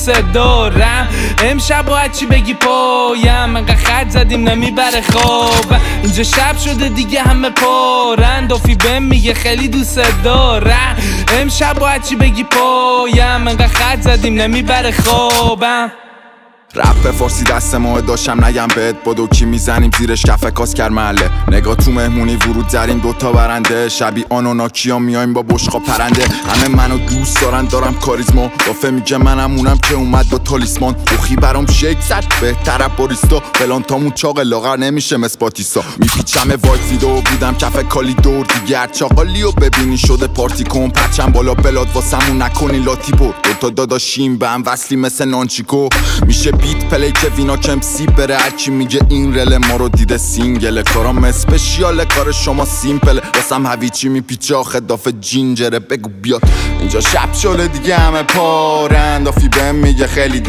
دوست دارم. امشب باید چی بگی پایم، انقدر خط زدیم نمیبره خواب. اینجا شب شده دیگه همه پارن، دافی بهم میگه خیلی دوست دارم. امشب باید چی بگی پایم، انقدر خط زدیم نمیبره خوابم. رپ فارسی دست ماه داشتم نگم بهت بدو کی میزنیم زیرش کف کاس کر محله. نگاه تو مهمونی ورود زدیم دوتا برنده، شبی آنوناکیا میایم با بشقا پرنده. همه منو دوست دارن دارم کاریزما، دافه میگه منم اونم که اومد با تالیسمان. بخی برام شیک زد بهتر باریستا، فلان تامون چاق لاغر نمیشه مسپاتیسا. میپیچم وایت ویدو بودم کف کالی دور دیگه، چاقالیو ببینی شده پارتی کن. پرچم بالا بلاد واسمون نکنی لاتی برد، دوتا داداشیم به هم وصلی مثل نانچیکو. میشه بیت پلی که وینا کم سی بره، هرچی میگه این رل ما رو دیده سینگله. کارام اسپشیاله کار شما سیمپله، واسم هویچی میپیچه آخه دافه جینجره. بگو بیاد اینجا شب شده دیگه همه پارن، دافی بهم میگه خیلی